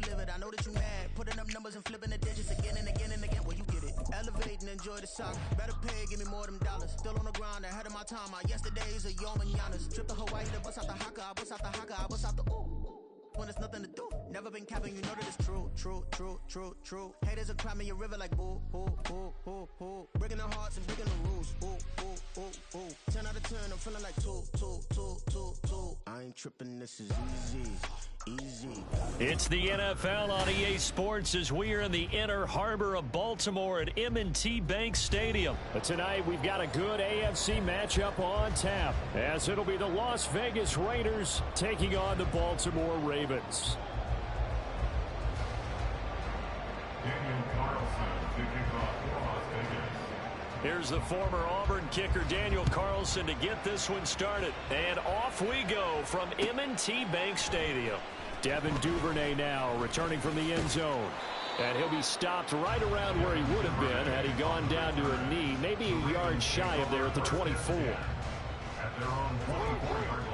you live it. I know that you mad. Putting up numbers and flipping the digits again and again and again. Well, you get it. Elevate and enjoy the soccer. Better pay, give me more than dollars. Still on the grind, ahead of my time. My yesterdays are your mananas. Trip to Hawaii to bust out the haka. I bust out the haka. I bust out the ooh. When there's nothing to do. Never been capping, you know that it's true, true, true, true, true. Haters are climbing your river like boo, boo, boo, boo, boo. Breaking their hearts and breaking the rules. Ooh, ooh, ooh, ooh. 10 out of 10, I'm feeling like 2, 2, 2, 2, 2. I ain't tripping, this is easy. Easy. It's the NFL on EA Sports as we are in the inner harbor of Baltimore at M&T Bank Stadium. But tonight we've got a good AFC matchup on tap, as it'll be the Las Vegas Raiders taking on the Baltimore Ravens. Here's the former Auburn kicker Daniel Carlson to get this one started. And off we go from M&T Bank Stadium. Devin Duvernay now returning from the end zone. And he'll be stopped right around where he would have been had he gone down to a knee, maybe a yard shy of there at the 24. At their own 24-yard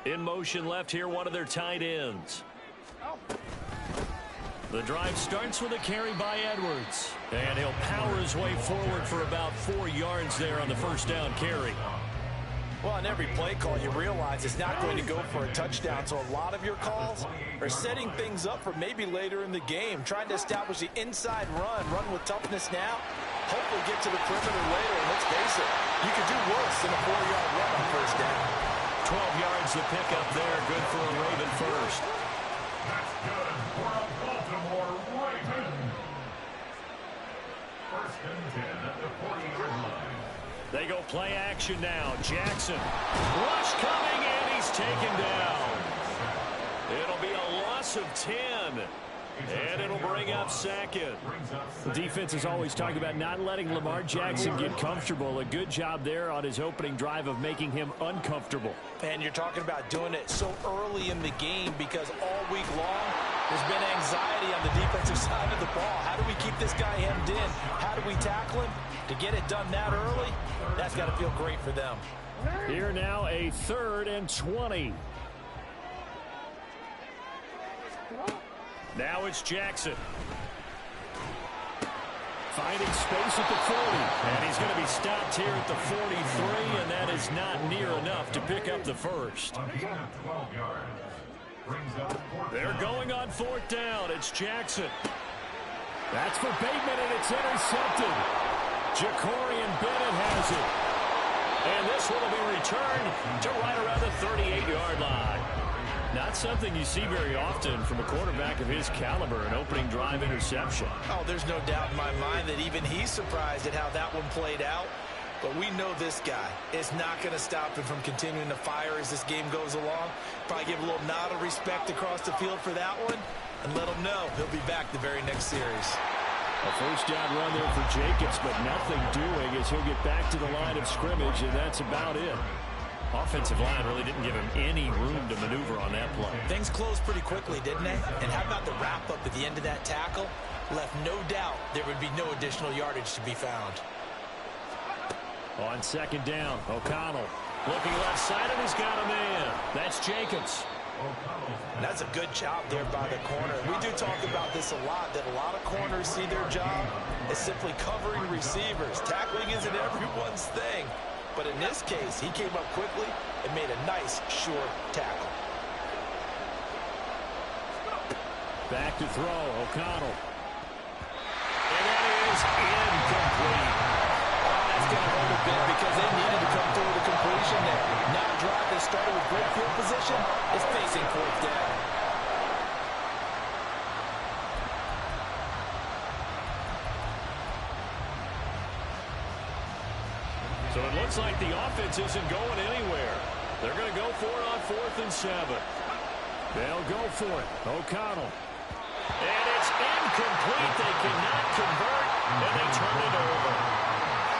line. In motion left here, one of their tight ends. The drive starts with a carry by Edwards. And he'll power his way forward for about 4 yards there on the first down carry. Well, on every play call, you realize it's not going to go for a touchdown. So a lot of your calls are setting things up for maybe later in the game, trying to establish the inside run with toughness now, hopefully get to the perimeter later. And let's face it, you could do worse than a 4-yard run on first down. 12 yards to pick up there. Good for a Raven first. That's good for a Baltimore Raven. First and 10 at the 40-yard line. They go play action now. Jackson. Rush coming, and he's taken down. It'll be a loss of 10. And it'll bring up second. The defense is always talking about not letting Lamar Jackson get comfortable. A good job there on his opening drive of making him uncomfortable. And you're talking about doing it so early in the game because all week long there's been anxiety on the defensive side of the ball. How do we keep this guy hemmed in? How do we tackle him? To get it done that early, that's got to feel great for them. Here now, a 3rd and 20. Now it's Jackson. Finding space at the 40. And he's going to be stopped here at the 43, and that is not near enough to pick up the first. They're going on 4th down. It's Jackson. That's for Bateman, and it's intercepted. Jacorian Bennett has it. And this one will be returned to right around the 38-yard line. Not something you see very often from a quarterback of his caliber, an opening drive interception. Oh, there's no doubt in my mind that even he's surprised at how that one played out. But we know this guy is not going to stop him from continuing to fire as this game goes along. Probably give a little nod of respect across the field for that one and let him know he'll be back the very next series. A first down run there for Jacobs, but nothing doing as he'll get back to the line of scrimmage, and that's about it. Offensive line really didn't give him any room to maneuver on that play. Things closed pretty quickly, didn't they? And how about the wrap-up at the end of that tackle? Left no doubt there would be no additional yardage to be found. On 2nd down, O'Connell. Looking left side, and he's got a man. That's Jacobs. And that's a good job there by the corner. We do talk about this a lot, that a lot of corners see their job as simply covering receivers. Tackling isn't everyone's thing. But in this case, he came up quickly and made a nice, short tackle. Back to throw, O'Connell. And that is incomplete. That's going to hold a bit because they needed to come through with a completion there. Now a drive that started with great field position is facing 4th down. So it looks like the offense isn't going anywhere. They're going to go for it on 4th and 7. They'll go for it. O'Connell. And it's incomplete. They cannot convert, and they turn it over.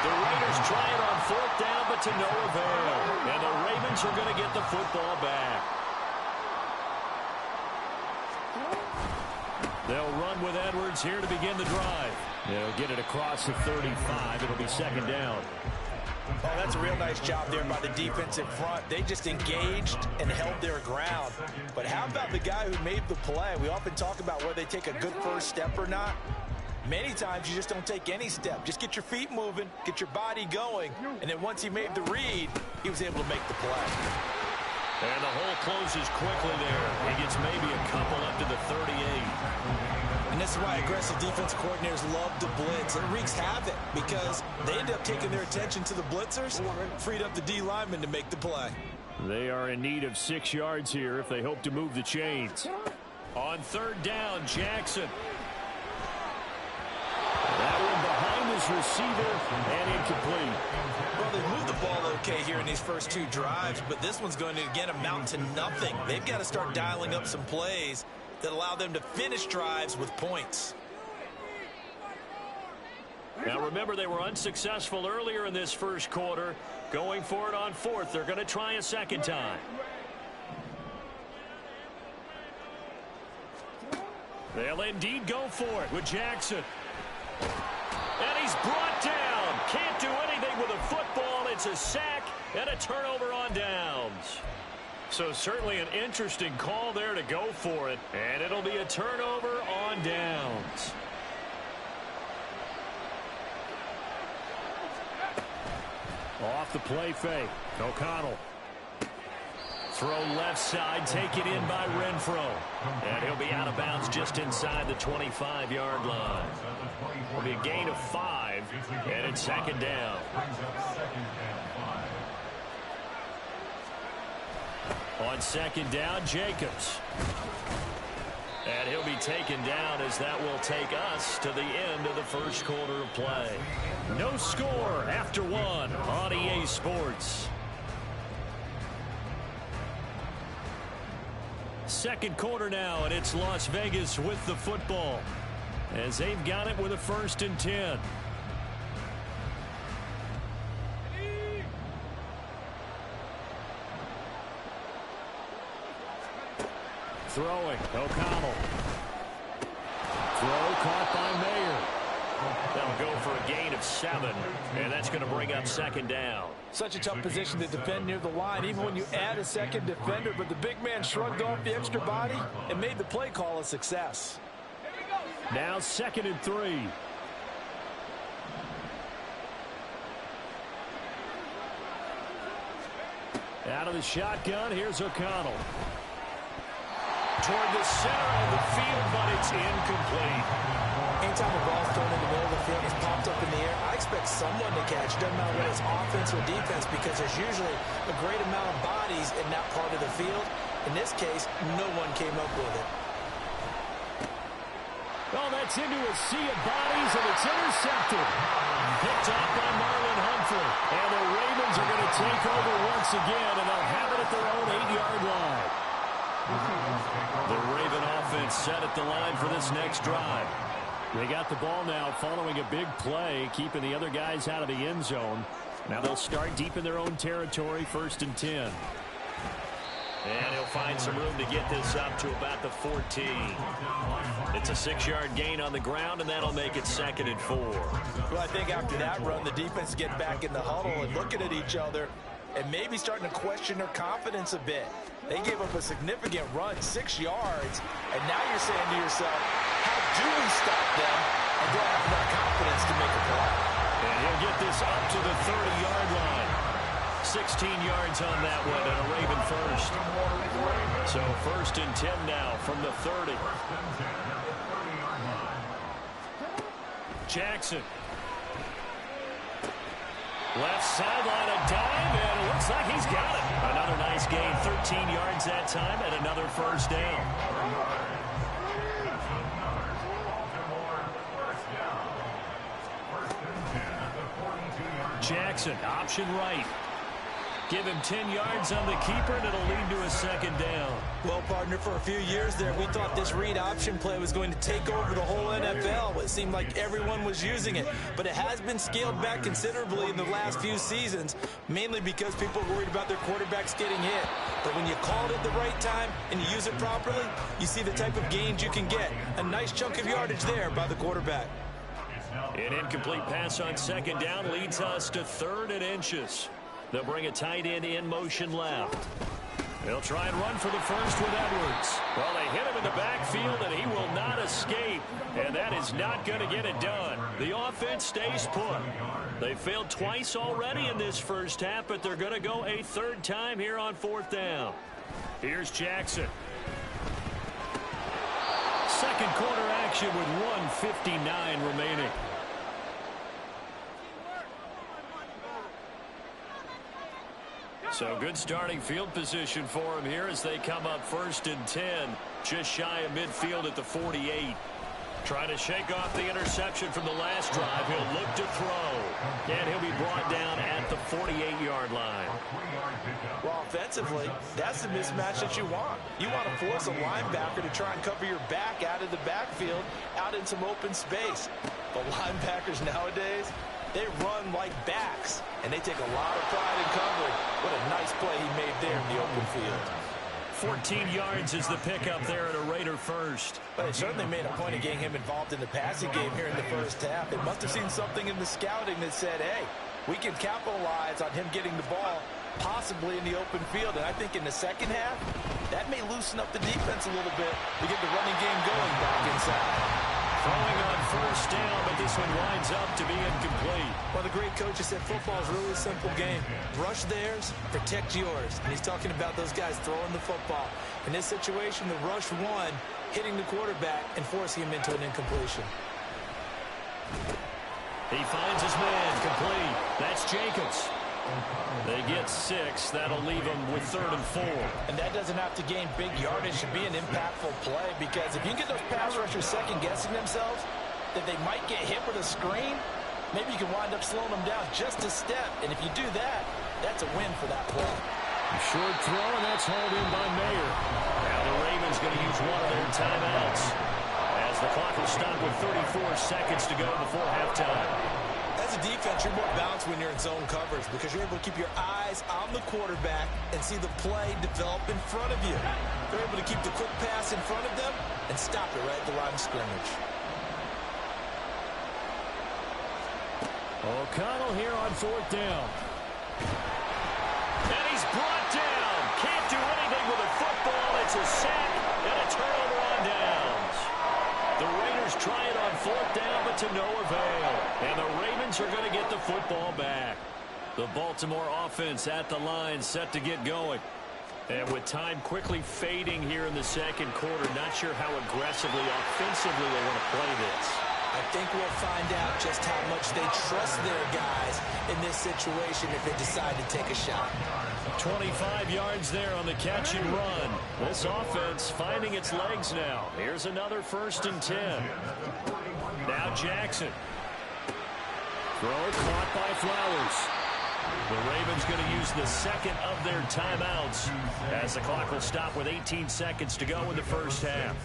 The Raiders try it on 4th down, but to no avail. And the Ravens are going to get the football back. They'll run with Edwards here to begin the drive. They'll get it across the 35. It'll be 2nd down. Oh, that's a real nice job there by the defense in front. They just engaged and held their ground. But how about the guy who made the play? We often talk about whether they take a good first step or not. Many times you just don't take any step. Just get your feet moving, get your body going, and then once he made the read, he was able to make the play. And the hole closes quickly there. He gets maybe a couple up to the 38. And this is why aggressive defense coordinators love to blitz. It wreaks havoc because they end up taking their attention to the blitzers, freed up the D lineman to make the play. They are in need of 6 yards here if they hope to move the chains. On third down, Jackson. That one behind his receiver and incomplete. Well, they moved the ball okay here in these first 2 drives, but this one's going to, again, amount to nothing. They've got to start dialing up some plays that allow them to finish drives with points. Now, remember, they were unsuccessful earlier in this first quarter. Going for it on fourth. They're going to try a second time. They'll indeed go for it with Jackson. And he's brought down. Can't do anything with a football. It's a sack and a turnover on downs. So certainly an interesting call there to go for it. And it'll be a turnover on downs. Off the play fake. O'Connell. Throw left side, taken in by Renfro. And he'll be out of bounds just inside the 25-yard line. It'll be a gain of 5, and it's second down. On second down, Jacobs. And he'll be taken down as that will take us to the end of the first quarter of play. No score after 1 on EA Sports. Second quarter now, and it's Las Vegas with the football as they've got it with a 1st and 10. Throwing, O'Connell. Throw caught by Mayer. They'll go for a gain of 7, and that's going to bring up second down. Such a tough position to defend near the line, even when you add a second defender, but the big man shrugged off the extra body and made the play call a success. Now 2nd and 3. Out of the shotgun, here's O'Connell. Toward the center of the field, but it's incomplete. Anytime the ball's thrown in the middle of the field, it's popped up in the air, I expect someone to catch. Doesn't matter whether it's offense or defense, because there's usually a great amount of bodies in that part of the field. In this case, no one came up with it. Oh, that's into a sea of bodies, and it's intercepted. Picked off by Marlon Humphrey. And the Ravens are going to take over once again, and they'll have it at their own 8-yard line. The Raven offense set at the line for this next drive. They got the ball now following a big play, keeping the other guys out of the end zone. Now they'll start deep in their own territory, 1st and 10. And he'll find some room to get this up to about the 14. It's a 6-yard gain on the ground, and that'll make it 2nd and 4. Well, I think after that run, the defense get back in the huddle and looking at each other and maybe starting to question their confidence a bit. They gave up a significant run, 6 yards, and now you're saying to yourself, how do we stop them and don't have enough confidence to make a play? And he'll get this up to the 30-yard line. 16 yards on that one, and a Raven first. So 1st and 10 now from the 30. Jackson. Left sideline, a dive, and it looks like he's got it. Another nice gain, 13 yards that time, and another first down. Jackson, option right. Give him 10 yards on the keeper, and it'll lead to a second down. Well, partner, for a few years there, we thought this read option play was going to take over the whole NFL. It seemed like everyone was using it, but it has been scaled back considerably in the last few seasons, mainly because people are worried about their quarterbacks getting hit. But when you call it at the right time and you use it properly, you see the type of gains you can get. A nice chunk of yardage there by the quarterback. An incomplete pass on second down leads us to 3rd and inches. They'll bring a tight end in motion left. They'll try and run for the first with Edwards. Well, they hit him in the backfield, and he will not escape. And that is not going to get it done. The offense stays put. They failed twice already in this first half, but they're going to go a 3rd time here on 4th down. Here's Jackson. Second quarter action with 1:59 remaining. So good starting field position for him here as they come up 1st and 10. Just shy of midfield at the 48. Trying to shake off the interception from the last drive. He'll look to throw. And he'll be brought down at the 48-yard line. Well, offensively, that's the mismatch that you want. You want to force a linebacker to try and cover your back out of the backfield, out in some open space. But linebackers nowadays, they run like backs, and they take a lot of pride in covering. What a nice play he made there in the open field. 14 yards is the pickup there at a Raider first. But it certainly made a point of getting him involved in the passing game here in the first half. They must have seen something in the scouting that said, hey, we can capitalize on him getting the ball possibly in the open field. And I think in the second half, that may loosen up the defense a little bit to get the running game going back inside. Throwing on first down, but this one winds up to be incomplete. Well, the great coach has said football is really a simple game. Rush theirs, protect yours. And he's talking about those guys throwing the football. In this situation, the rush one, hitting the quarterback and forcing him into an incompletion. He finds his man complete. That's Jacobs. They get 6. That'll leave them with 3rd and 4. And that doesn't have to gain big yardage to be an impactful play, because if you can get those pass rushers second-guessing themselves, that they might get hit with a screen, maybe you can wind up slowing them down just a step. And if you do that, that's a win for that play. Short throw, and that's hauled in by Mayer. Now the Ravens going to use one of their timeouts as the clock will stop with 34 seconds to go before halftime. As a defense, you're more balanced when you're in zone coverage because you're able to keep your eyes on the quarterback and see the play develop in front of you. They're able to keep the quick pass in front of them and stop it right at the line of scrimmage. O'Connell here on 4th down. And he's brought down. Can't do anything with a football. It's a sack and a turnover on downs. The Raiders try it on 4th down, but to no avail. And the Ravens are going to get the football back. The Baltimore offense at the line, set to get going. And with time quickly fading here in the second quarter, not sure how aggressively, offensively they want to play this. I think we'll find out just how much they trust their guys in this situation if they decide to take a shot. 25 yards there on the catch and run. This offense finding its legs now. Here's another 1st and 10. Now Jackson. Throw caught by Flowers. The Ravens going to use the second of their timeouts as the clock will stop with 18 seconds to go in the first half.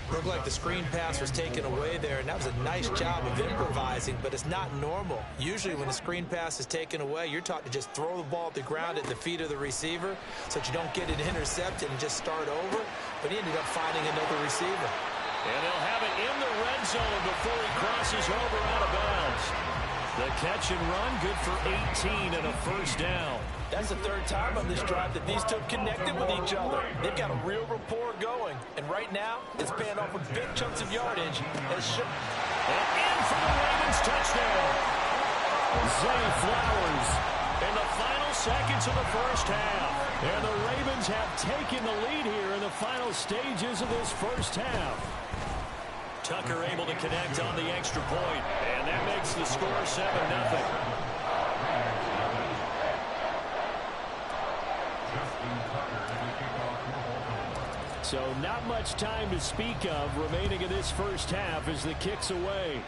Looked like the screen pass was taken away there, and that was a nice job of improvising, but it's not normal. Usually when a screen pass is taken away, you're taught to just throw the ball at the ground at the feet of the receiver so that you don't get it intercepted and just start over, but he ended up finding another receiver. And they'll have it in the red zone before he crosses over out of bounds. The catch and run, good for 18 and a 1st down. That's the 3rd time on this drive that these two connected with each other. They've got a real rapport going. And right now, it's paying off with big chunks of yardage. And in for the Ravens touchdown. Zay Flowers. In the final seconds of the first half. And the Ravens have taken the lead here in the final stages of this first half. Tucker able to connect on the extra point. And that makes the score 7-0. So not much time to speak of remaining in this first half as the kick's away.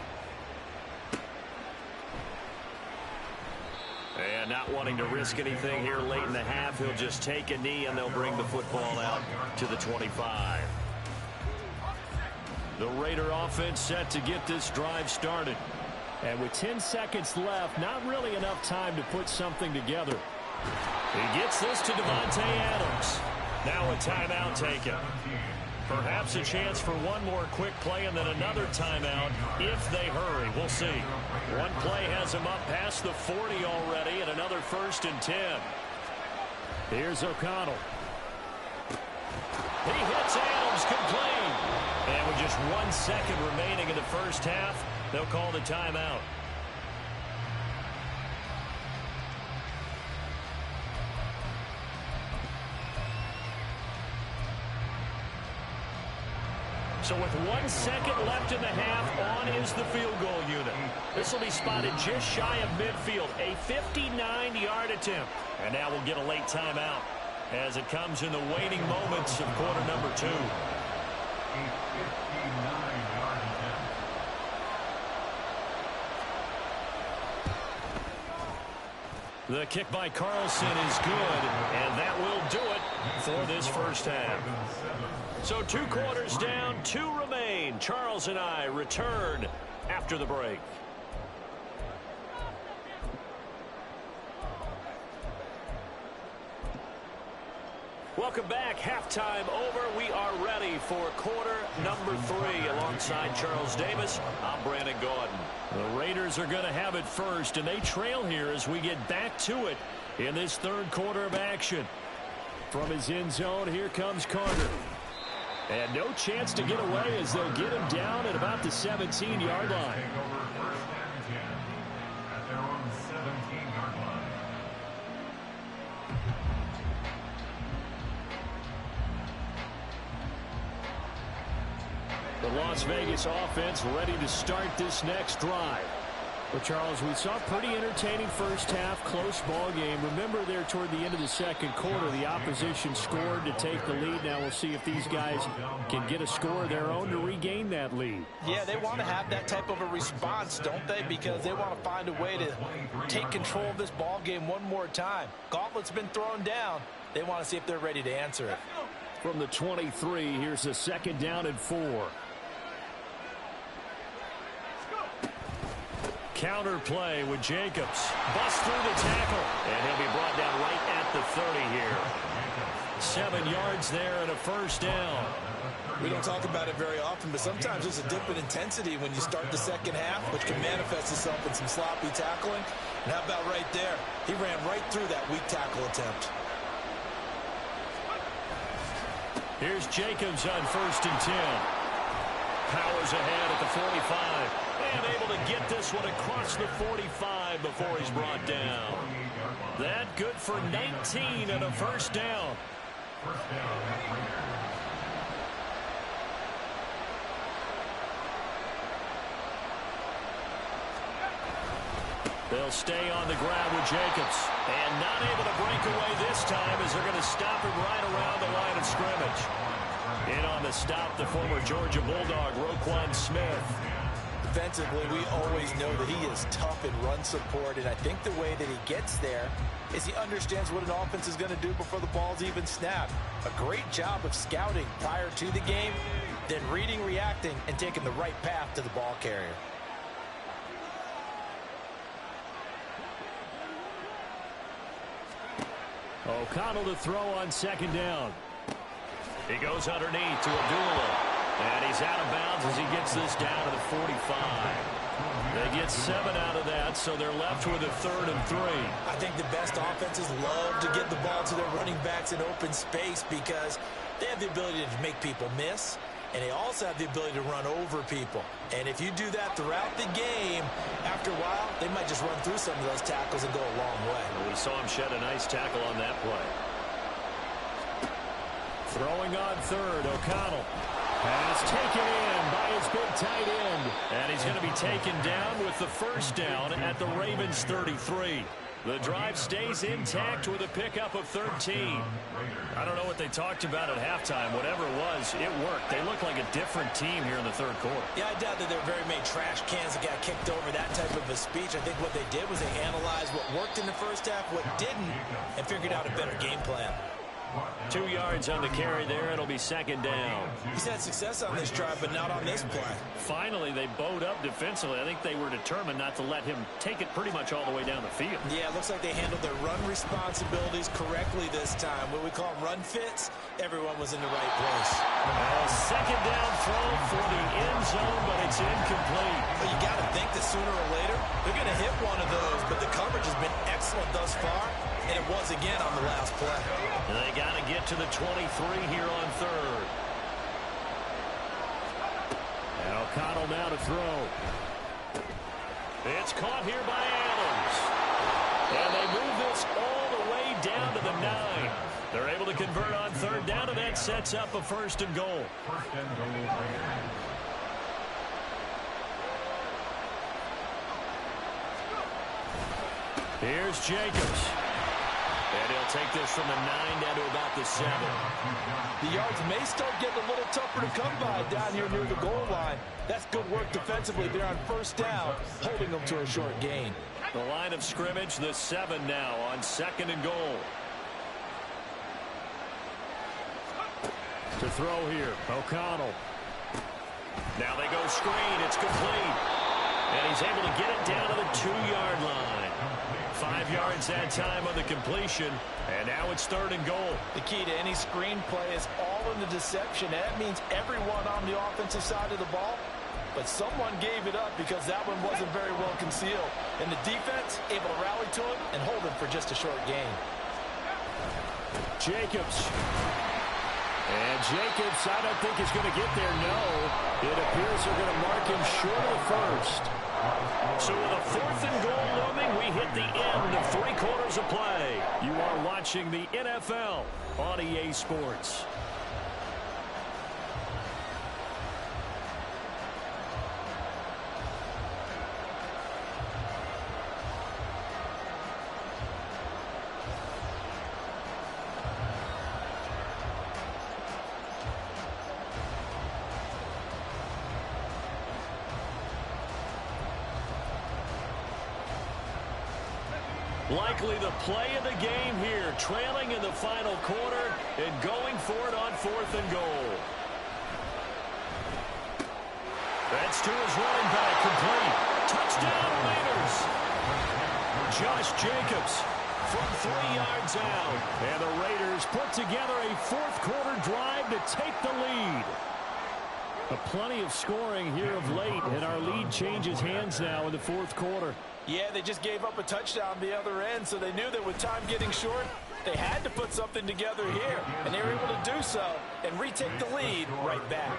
And not wanting to risk anything here late in the half, he'll just take a knee and they'll bring the football out to the 25. The Raider offense set to get this drive started. And with 10 seconds left, not really enough time to put something together. He gets this to Devontae Adams. Now a timeout taken. Perhaps a chance for one more quick play and then another timeout if they hurry. We'll see. One play has them up past the 40 already and another 1st and 10. Here's O'Connell. He hits Adams complete. And with just 1 second remaining in the first half, they'll call the timeout. So with 1 second left in the half, on is the field goal unit. This will be spotted just shy of midfield, a 59-yard attempt. And now we'll get a late timeout as it comes in the waning moments of quarter number 2. The kick by Carlson is good, and that will do it for this first half. So 2 quarters down, 2 remain. Charles and I return after the break. Welcome back. Halftime over. We are ready for quarter number 3. Alongside Charles Davis, I'm Brandon Gaudin. The Raiders are going to have it first, and they trail here as we get back to it in this 3rd quarter of action. From his end zone, here comes Carter. And no chance to get away as they'll get him down at about the 17-yard line. The Las Vegas offense ready to start this next drive. Well, Charles, we saw a pretty entertaining first half, close ball game. Remember there toward the end of the 2nd quarter, the opposition scored to take the lead. Now we'll see if these guys can get a score of their own to regain that lead. Yeah, they want to have that type of a response, don't they? Because they want to find a way to take control of this ball game one more time. Gauntlet's been thrown down. They want to see if they're ready to answer it. From the 23, here's a 2nd down and 4. Counter play with Jacobs. Busts through the tackle. And he'll be brought down right at the 30 here. 7 yards there and a first down. We don't talk about it very often, but sometimes there's a dip in intensity when you start the second half, which can manifest itself in some sloppy tackling. And how about right there? He ran right through that weak tackle attempt. Here's Jacobs on 1st and 10. Powers ahead at the 45. And able to get this one across the 45 before he's brought down. That good for 19 and a first down. They'll stay on the ground with Jacobs. And not able to break away this time as they're going to stop him right around the line of scrimmage. In on the stop, the former Georgia Bulldog, Roquan Smith. Defensively, we always know that he is tough in run support, and I think the way that he gets there is he understands what an offense is going to do before the ball's even snapped. A great job of scouting prior to the game, then reading, reacting, and taking the right path to the ball carrier. O'Connell to throw on 2nd down. He goes underneath to Abdullah. And he's out of bounds as he gets this down to the 45. They get 7 out of that, so they're left with a 3rd and 3. I think the best offenses love to get the ball to their running backs in open space because they have the ability to make people miss, and they also have the ability to run over people. And if you do that throughout the game, after a while, they might just run through some of those tackles and go a long way. Well, we saw him shed a nice tackle on that play. Throwing on 3rd, O'Connell. Pass taken in by his big tight end. And he's going to be taken down with the first down at the Ravens 33. The drive stays intact with a pickup of 13. I don't know what they talked about at halftime. Whatever it was, it worked. They look like a different team here in the 3rd quarter. Yeah, I doubt that there are very many trash cans that got kicked over, that type of a speech. I think what they did was they analyzed what worked in the first half, what didn't, and figured out a better game plan. 2 yards on the carry there. It'll be second down. He's had success on this drive, but not on this play. Finally, they bowed up defensively. I think they were determined not to let him take it pretty much all the way down the field. Yeah, it looks like they handled their run responsibilities correctly this time. What we call run fits, everyone was in the right place. Second down throw for the end zone, but it's incomplete. But you got to think that sooner or later, they're going to hit one of those, but the coverage has been excellent thus far, and it was again on the last play. They got to get to the 23 here on third. And O'Connell now to throw. It's caught here by Adams. And they move this all the way down to the 9. They're able to convert on third down, and that sets up a first and goal. First and goal, Raiders. Here's Jacobs. And he'll take this from the 9 down to about the 7. The yards may start getting a little tougher to come by down here near the goal line. That's good work defensively there on first down, holding them to a short gain. The line of scrimmage, the 7 now on second and goal. To throw here, O'Connell. Now they go screen. It's complete. And he's able to get it down to the 2-yard line. 5 yards that time on the completion. And now it's third and goal. The key to any screen play is all in the deception. That means everyone on the offensive side of the ball. But someone gave it up because that one wasn't very well concealed. And the defense able to rally to it and hold him for just a short gain. Jacobs. And Jacobs, I don't think is going to get there. No. It appears they're going to mark him short of first. So with a fourth and goal looming, we hit the end of 3 quarters of play. You are watching the NFL on EA Sports. Likely the play of the game here, trailing in the final quarter and going for it on fourth and goal. That's to his running back, complete. Touchdown, Raiders. Josh Jacobs from 3 yards out. And the Raiders put together a fourth-quarter drive to take the lead. Plenty of scoring here of late, and our lead changes hands now in the fourth quarter. Yeah, they just gave up a touchdown the other end, so they knew that with time getting short, they had to put something together here, and they were able to do so and retake the lead right back.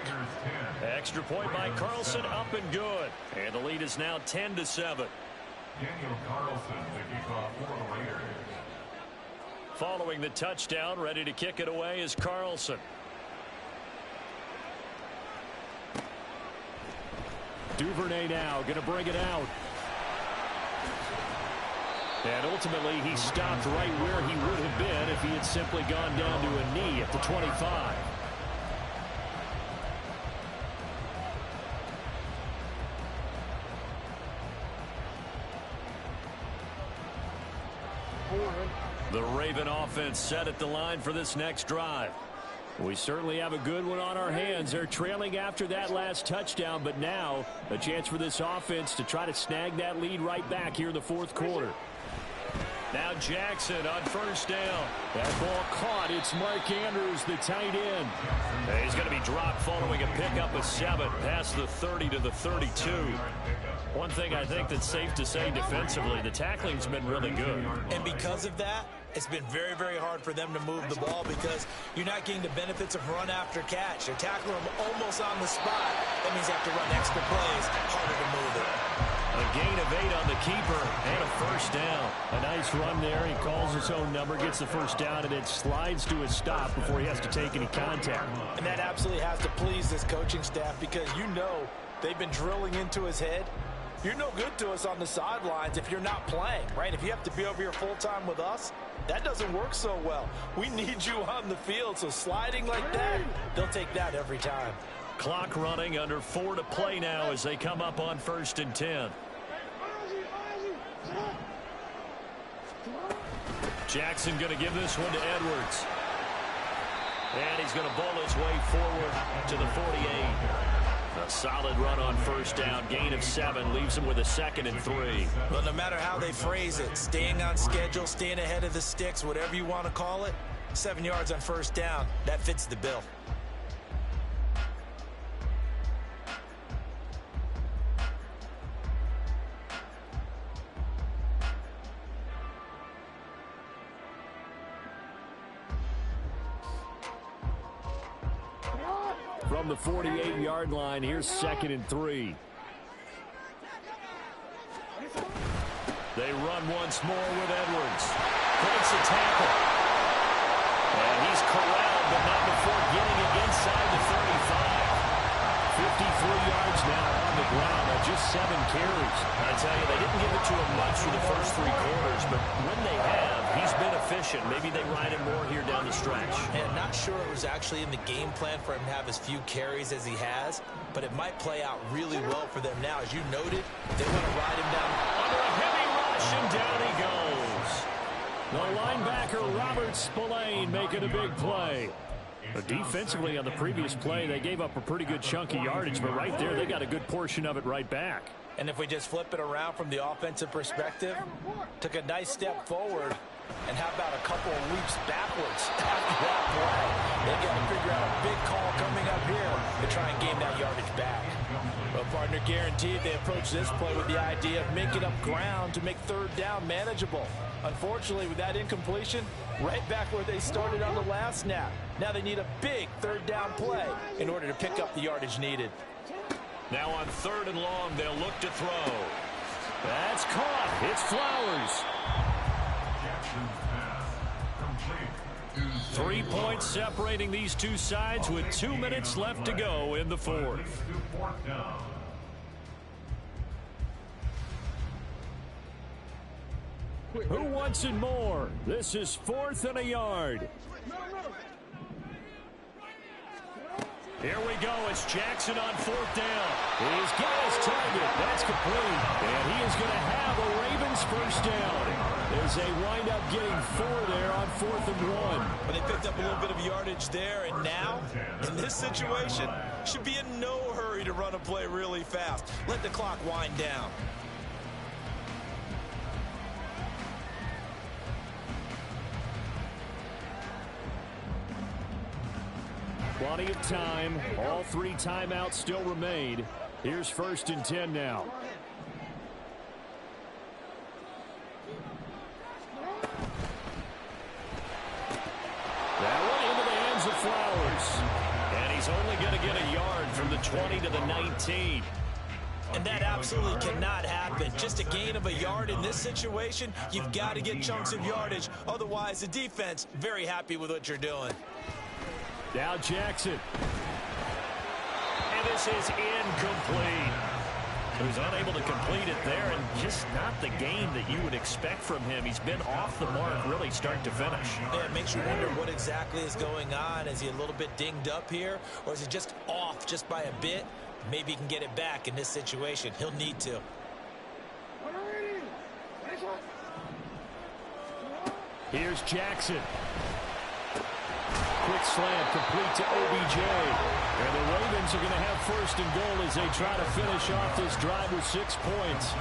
Extra point by Carlson, up and good. And the lead is now 10-7. Daniel Carlson, the kickoff for the Raiders. Following the touchdown, ready to kick it away is Carlson. Duvernay now going to bring it out. And ultimately, he stopped right where he would have been if he had simply gone down to a knee at the 25. The Raven offense set at the line for this next drive. We certainly have a good one on our hands. They're trailing after that last touchdown, but now a chance for this offense to try to snag that lead right back here in the fourth quarter. Now Jackson on first down. That ball caught. It's Mark Andrews, the tight end. He's going to be dropped following a pickup of 7 past the 30 to the 32. One thing I think that's safe to say defensively, the tackling's been really good. And because of that, it's been very, very hard for them to move the ball because you're not getting the benefits of run after catch. They're tackling them almost on the spot. That means they have to run extra plays, harder to move it. A gain of 8 on the keeper and a first down. A nice run there. He calls his own number, gets the first down, and then slides to a stop before he has to take any contact. And that absolutely has to please this coaching staff because you know they've been drilling into his head. You're no good to us on the sidelines if you're not playing, right? If you have to be over here full-time with us, that doesn't work so well. We need you on the field, so sliding like that, they'll take that every time. Clock running, under 4 to play now as they come up on 1st and 10. Jackson going to give this one to Edwards. And he's going to bowl his way forward to the 48. A solid run on first down. Gain of 7 leaves him with a 2nd and 3. Well, no matter how they phrase it, staying on schedule, staying ahead of the sticks, whatever you want to call it, 7 yards on first down, that fits the bill. From the 48-yard line, here's 2nd and 3. They run once more with Edwards. Breaks a tackle. And he's corralled, but not before getting it inside the 35. 53 yards now on the ground on just 7 carries. I tell you, they didn't give it to him much for the first 3 quarters, but when they have, he's been efficient. Maybe they ride him more here down the stretch. And not sure it was actually in the game plan for him to have as few carries as he has, but it might play out really well for them now. As you noted, they want to ride him down under a heavy rush, and down he goes. The linebacker, Robert Spillane, making a big play. But defensively on the previous play, they gave up a pretty good chunk of yardage, but right there, they got a good portion of it right back. And if we just flip it around from the offensive perspective, took a nice step forward, and how about a couple of leaps backwards after that play? They got to figure out a big call coming up here to try and gain that yardage back. Well, partner, guaranteed they approach this play with the idea of making up ground to make third down manageable. Unfortunately, with that incompletion, right back where they started on the last snap. Now they need a big third down play in order to pick up the yardage needed. Now on 3rd and long, they'll look to throw. That's caught. It's Flowers. 3 points separating these two sides with 2 minutes left to go in the 4th. Who wants it more? This is 4th and a yard. Here we go. It's Jackson on 4th down. He's got his target. That's complete. And he is going to have a Ravens first down as they wind up getting 4 there on 4th and 1. But they picked up a little bit of yardage there, and now, in this situation, should be in no hurry to run a play really fast. Let the clock wind down. Plenty of time. All 3 timeouts still remain. Here's 1st and 10 now. That one into the hands of Flowers. And he's only going to get a yard from the 20 to the 19. And that absolutely cannot happen. Just a gain of a yard in this situation, you've got to get chunks of yardage. Otherwise, the defense, very happy with what you're doing. Now Jackson. And this is incomplete. He was unable to complete it there, and just not the game that you would expect from him. He's been off the mark really start to finish. Yeah, it makes you wonder what exactly is going on. Is he a little bit dinged up here, or is he just off just by a bit? Maybe he can get it back in this situation. He'll need to. Here's Jackson. Quick slant complete to OBJ. And the Ravens are going to have 1st and goal as they try to finish off this drive with 6 points.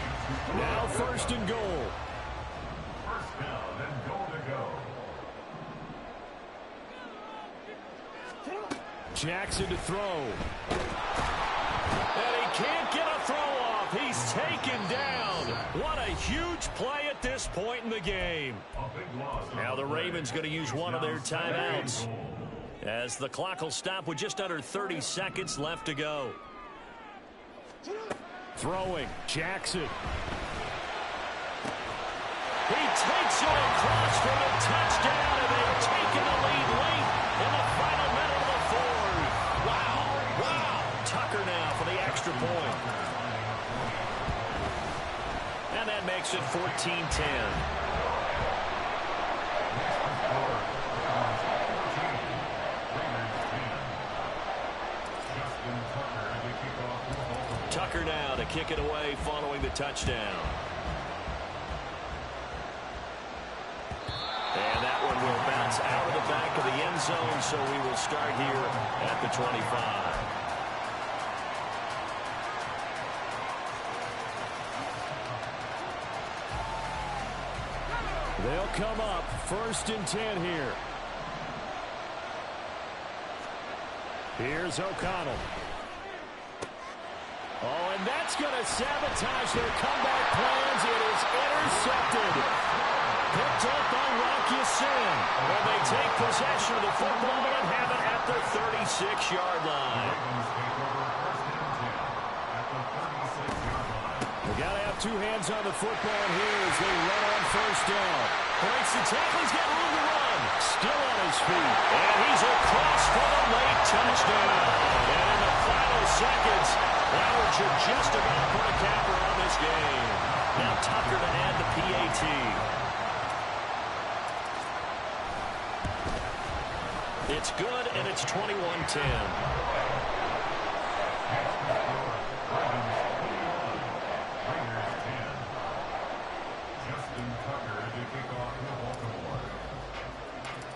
Now 1st and goal. First down and goal to go. Jackson to throw. And he can't get a throw off. He's taken down. What a huge play at this point in the game. Now the Ravens going to use one of their timeouts, as the clock will stop with just under 30 seconds left to go. Throwing. Jackson. He takes it across for a touchdown, and they've taken the lead late in the final minute of the 4th. Wow. Tucker now for the extra point. And that makes it 14-10. Tucker now to kick it away following the touchdown. And that one will bounce yards out of the back of the end zone, so we will start here at the 25. They'll come up 1st and 10 here. Here's O'Connell. Oh, and that's going to sabotage their comeback plans. It is intercepted. Picked up by Rock Ya-Sin. And they take possession of the football and have it at the 36-yard line. We got to have two hands on the football here as they run on 1st down. Breaks the tackle. He's got room to run. Still on his feet. And he's across for the late touchdown. And in the final seconds, Howard should just about put a capper on this game. Now Tucker to add the PAT. It's good, and it's 21-10.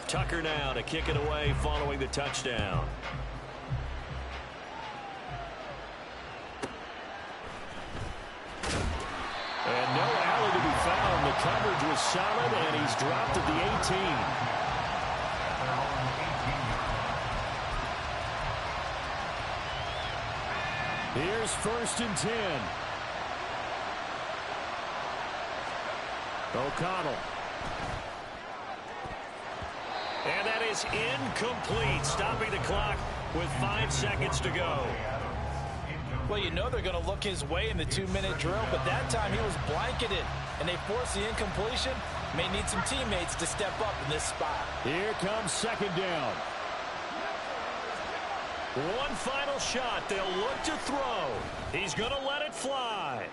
Tucker now to kick it away following the touchdown. And no alley to be found. The coverage was solid, and he's dropped at the 18. Here's 1st and 10. O'Connell. And that is incomplete, stopping the clock with 5 seconds to go. Well, you know they're going to look his way in the 2-minute drill, but that time he was blanketed, and they forced the incompletion. May need some teammates to step up in this spot. Here comes 2nd down. One final shot. They'll look to throw. He's going to let it fly.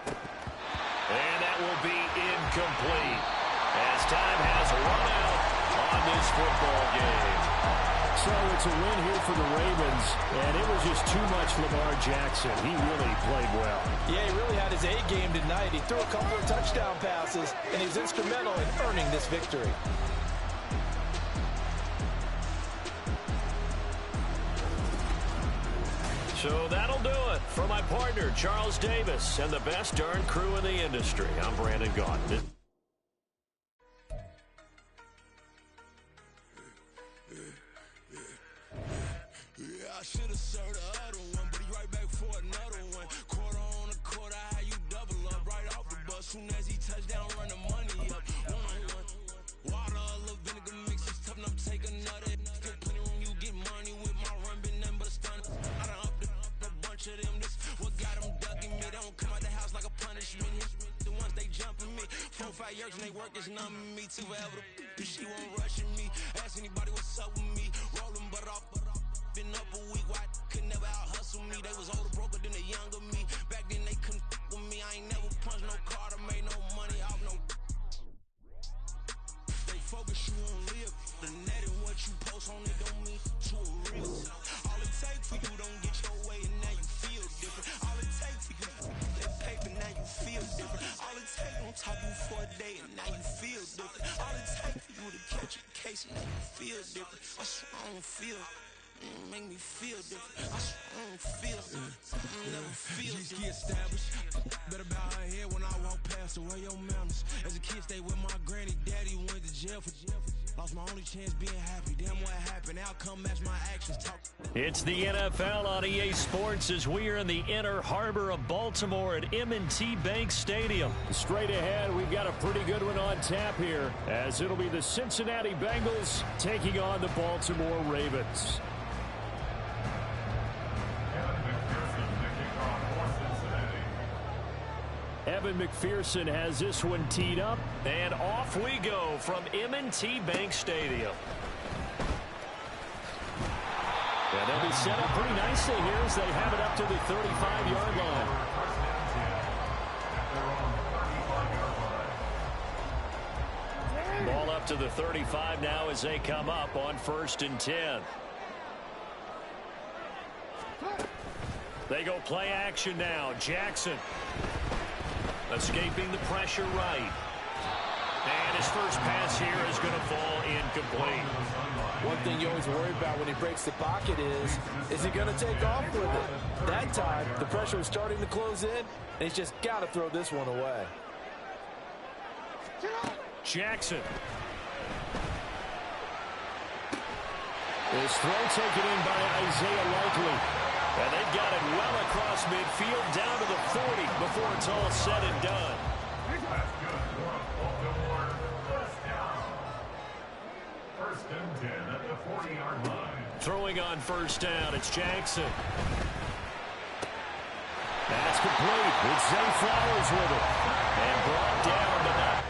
And that will be incomplete as time has run out on this football game. So it's a win here for the Ravens, and it was just too much Lamar Jackson. He really played well. Yeah, he really had his A game tonight. He threw a couple of touchdown passes, and he was instrumental in earning this victory. So that'll do it for my partner, Charles Davis, and the best darn crew in the industry. I'm Brandon Gaudin. I should have served the other one, but he right back for another one. Quarter on a quarter, how you double up right off the bus. Soon as he touch down, run the money up. One-on-one. Water, a little vinegar mix, it's tough enough to take another. Still plenty room, you get money with my run, been nothing but a stunner. I done up a bunch of them, this what got them ducking me. They don't come out the house like a punishment. The ones they jumping me. 4 or 5 years and they work is numbing me. Too forever, she won't rushing me. Ask anybody what's up with me. Rolling butt off. Been up a week, why could never out hustle me? They was older, broker than the younger me. Back then they couldn't with me. I ain't never punched no card or made no money off no. They focus you on live. The net and what you post on it don't mean to a real. All it takes for you don't get your way and now you feel different. All it takes for you that paper now you feel different. All it takes don't talk you for a day and now you feel different. All it takes for you to catch a case and now you feel different. That's why I don't feel. Make me feel different. I don't feel never feel different. Get established. Better bow her head when I walk past her. Where your manners? As a kid, stay with my granny. Daddy went to jail for lost my only chance being happy. Damn, what happened? Outcome match my actions. Talk. It's the NFL on EA Sports as we are in the inner harbor of Baltimore at M&T Bank Stadium. Straight ahead, we've got a pretty good one on tap here, as it'll be the Cincinnati Bengals taking on the Baltimore Ravens. Evan McPherson has this one teed up. And off we go from M&T Bank Stadium. And they'll be set up pretty nicely here as they have it up to the 35-yard line. Ball up to the 35 now as they come up on 1st and 10. They go play action now. Jackson escaping the pressure right. And his first pass here is going to fall incomplete. One thing you always worry about when he breaks the pocket is he going to take off with it? That time, the pressure was starting to close in, and he's just got to throw this one away. Jackson. His throw taken in by Isaiah Likely. And they've got it well across midfield down to the 40 before it's all said and done. That's good for Baltimore. First down. First and 10 at the 40-yard line. Throwing on first down, it's Jackson. That's complete. It's Zay Flowers with it. And brought down, but not.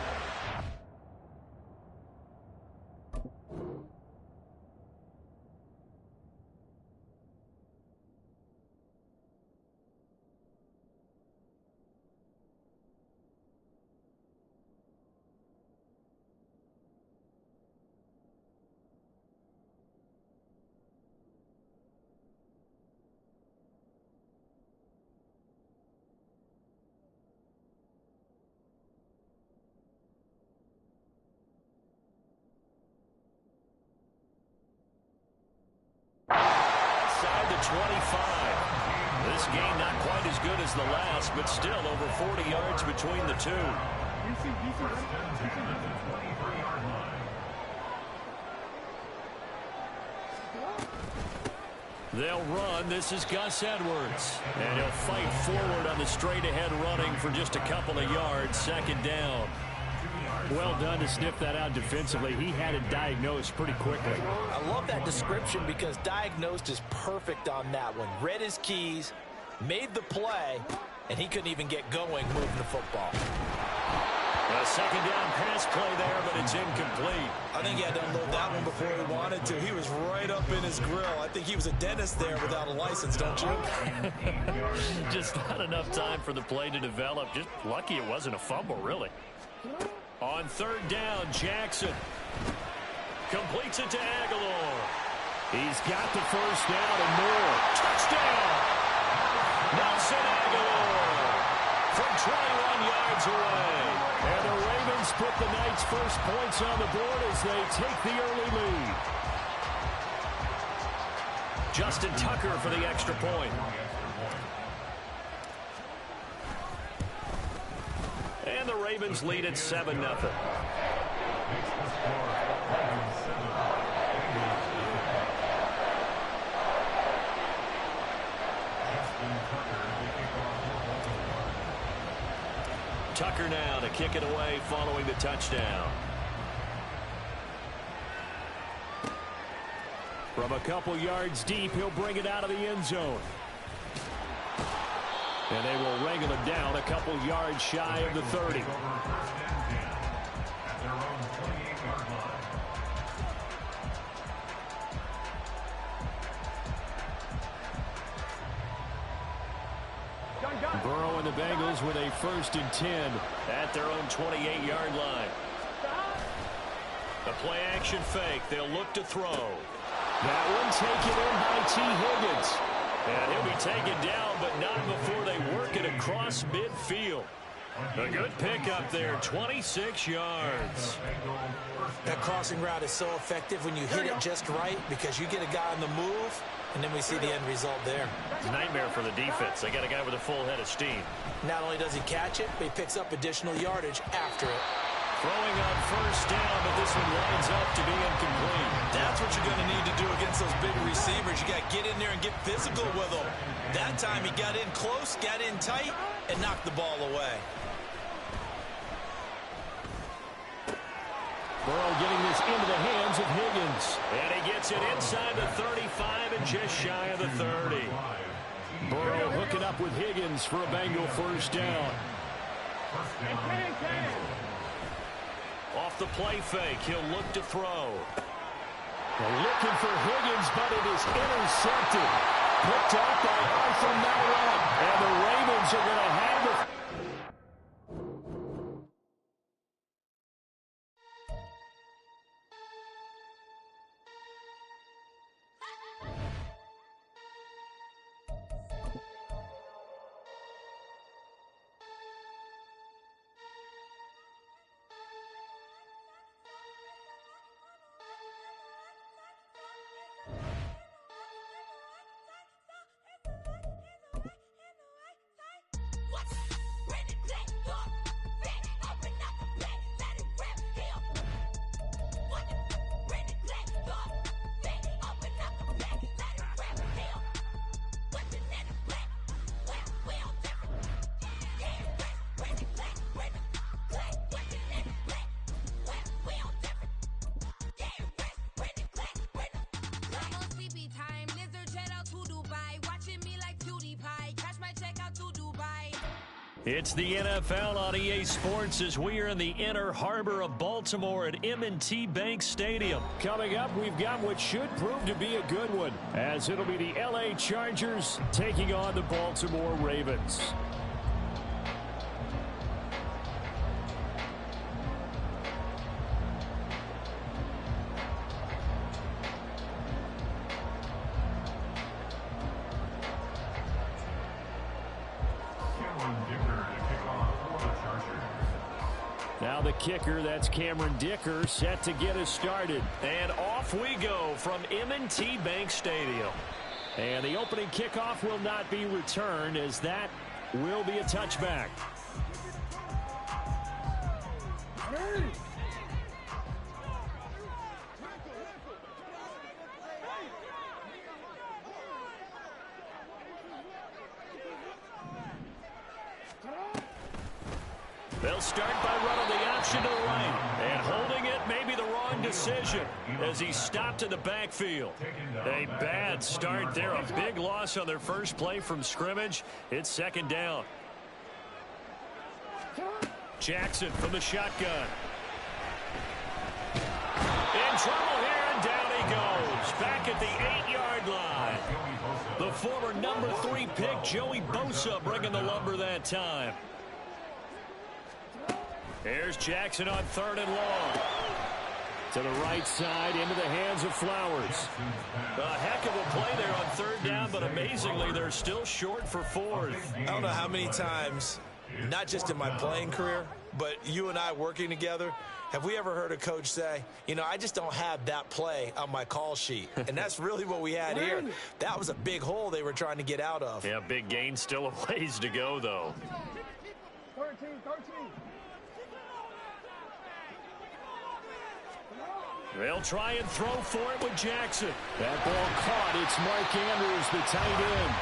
Inside the 25. This game not quite as good as the last, but still over 40 yards between the two. First and 10 at the 23-yard line. They'll run. This is Gus Edwards. And he'll fight forward on the straight-ahead running for just a couple of yards. Second down. Well done to sniff that out defensively. He had it diagnosed pretty quickly. I love that description because diagnosed is perfect on that one. Read his keys, made the play, and he couldn't even get going moving the football. A second down pass play there, but it's incomplete. I think he had to unload that one before he wanted to. He was right up in his grill. I think he was a dentist there without a license, don't you? Just not enough time for the play to develop. Just lucky it wasn't a fumble, really. On third down, Jackson completes it to Aguilar. He's got the first down and more. Touchdown! Nelson Aguilar from 21 yards away. And the Ravens put the Knights' first points on the board as they take the early lead. Justin Tucker for the extra point. And the Ravens lead at 7-0. Tucker now to kick it away following the touchdown. From a couple yards deep, he'll bring it out of the end zone. And they will wrangle him down a couple yards shy of the 30. Burrow and the Bengals with a 1st and 10 at their own 28-yard line. The play action fake. They'll look to throw. That one taken in by T. Higgins. And he'll be taken down, but not before they work it across midfield. A good pickup there, 26 yards. That crossing route is so effective when you hit it just right because you get a guy on the move, and then we see the end result there. Nightmare for the defense. They got a guy with a full head of steam. Not only does he catch it, but he picks up additional yardage after it. Throwing on first down, but this one winds up to be incomplete. That's what you're going to need to do against those big receivers. You got to get in there and get physical with them. That time he got in close, got in tight, and knocked the ball away. Burrow getting this into the hands of Higgins. And he gets it inside the 35 and just shy of the 30. Burrow hooking up with Higgins for a Bengal first down. Off the play fake, he'll look to throw. They're looking for Higgins, but it is intercepted. Picked up by Arthur Matt. And the Ravens are going to have the... It's the NFL on EA Sports as we are in the inner harbor of Baltimore at M&T Bank Stadium. Coming up, we've got what should prove to be a good one, as it'll be the LA Chargers taking on the Baltimore Ravens. Now the kicker, that's Cameron Dicker, set to get us started. And off we go from M&T Bank Stadium. And the opening kickoff will not be returned, as that will be a touchback. They'll start by running the option to the right. And holding it may be the wrong decision as he stopped in the backfield. A bad start there. A big loss on their first play from scrimmage. It's second down. Jackson from the shotgun. In trouble here, and down he goes. Back at the 8-yard line. The former number 3 pick, Joey Bosa, bringing the lumber that time. Here's Jackson on 3rd and long. To the right side, into the hands of Flowers. A heck of a play there on 3rd down, but amazingly, they're still short for 4th. I don't know how many times, not just in my playing career, but you and I working together, have we ever heard a coach say, you know, I just don't have that play on my call sheet. And that's really what we had here. That was a big hole they were trying to get out of. Yeah, big gain, still a ways to go, though. 13. They'll try and throw for it with Jackson. That ball caught. It's Mark Andrews, the tight end.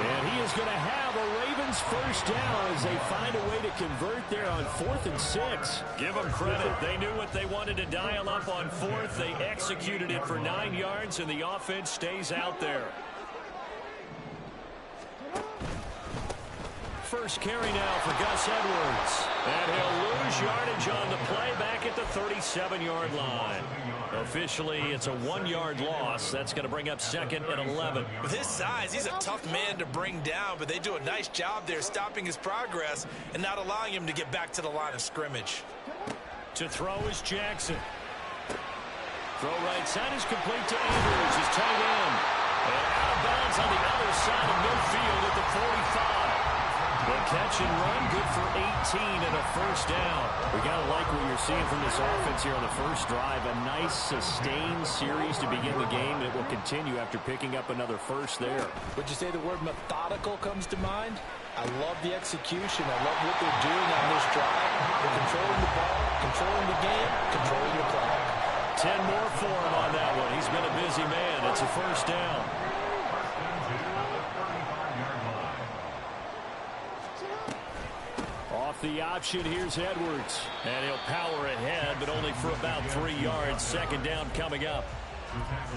And he is going to have a Ravens first down as they find a way to convert there on 4th and 6. Give them credit. They knew what they wanted to dial up on 4th. They executed it for 9 yards, and the offense stays out there. First carry now for Gus Edwards. And he'll lose yardage on the play back at the 37-yard line. Officially, it's a 1-yard loss. That's going to bring up 2nd and 11. With his size, he's a tough man to bring down, but they do a nice job there stopping his progress and not allowing him to get back to the line of scrimmage. To throw is Jackson. Throw right side is complete to Andrews, his tight end. And out of bounds on the other side of midfield at the 45. The catch and run, good for 18 and a first down. We got to like what you're seeing from this offense here on the first drive. A nice, sustained series to begin the game. It will continue after picking up another first there. Would you say the word methodical comes to mind? I love the execution. I love what they're doing on this drive. They're controlling the ball, controlling the game, controlling the clock. 10 more for him on that one. He's been a busy man. It's a first down. Off the option, here's Edwards. And he'll power ahead, but only for about 3 yards. Second down coming up.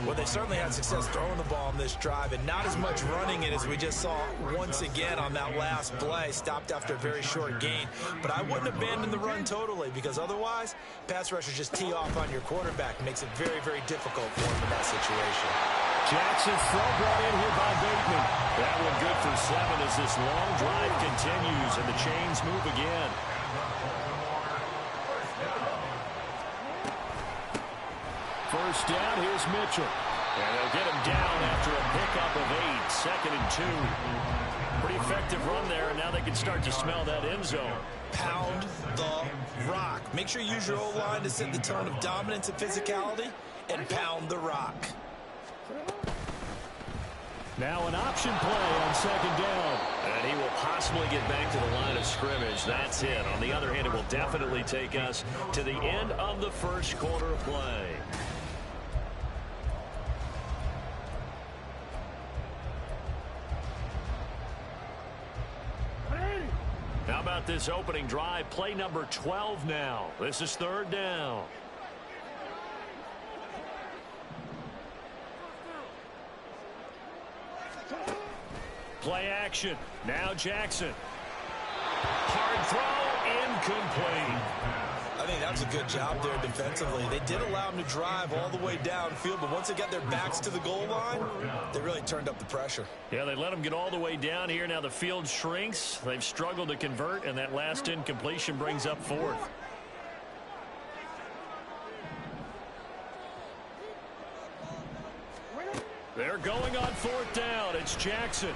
Well, they certainly had success throwing the ball on this drive, and not as much running it as we just saw once again on that last play. Stopped after a very short gain. But I wouldn't abandon the run totally, because otherwise, pass rushers just tee off on your quarterback. Makes it very, very difficult for him in that situation. Jackson's throw brought in here by Bateman. That one good for 7 as this long drive continues, and the chains move again. First down, here's Mitchell. And they'll get him down after a pickup of 8, 2nd and 2. Pretty effective run there, and now they can start to smell that end zone. Pound the rock. Make sure you use your O-line to set the tone of dominance and physicality, and pound the rock. Now an option play on second down. And he will possibly get back to the line of scrimmage. That's it. On the other hand, it will definitely take us to the end of the first quarter of play. How about this opening drive? Play number 12 now. This is third down. Play action. Now Jackson. Hard throw, incomplete. I think that's a good job there defensively. They did allow him to drive all the way downfield, but once they got their backs to the goal line, they really turned up the pressure. Yeah, they let him get all the way down here. Now the field shrinks. They've struggled to convert, and that last incompletion brings up fourth. They're going on fourth down. It's Jackson.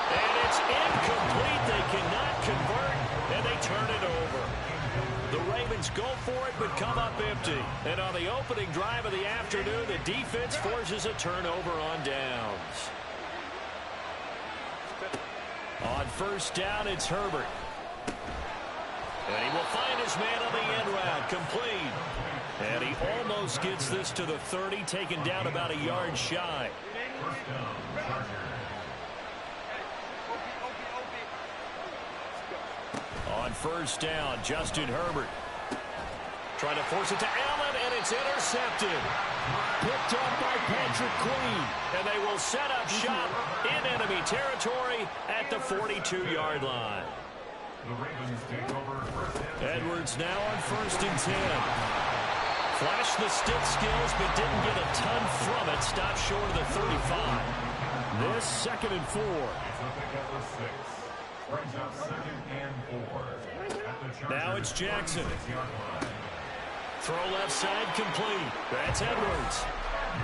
And it's incomplete. They cannot convert, and they turn it over. The Ravens go for it, but come up empty. And on the opening drive of the afternoon, the defense forces a turnover on downs. On first down, it's Herbert. And he will find his man on the end route, complete. And he almost gets this to the 30, taken down about a yard shy. On first down, Justin Herbert. Trying to force it to Allen, and it's intercepted. Picked up by Patrick Queen. And they will set up shop in enemy territory at the 42-yard line. Edwards now on first and 10. Flashed the stick skills, but didn't get a ton from it. Stopped short of the 35. This second and 4. Now it's Jackson. Throw left side complete. That's Edwards.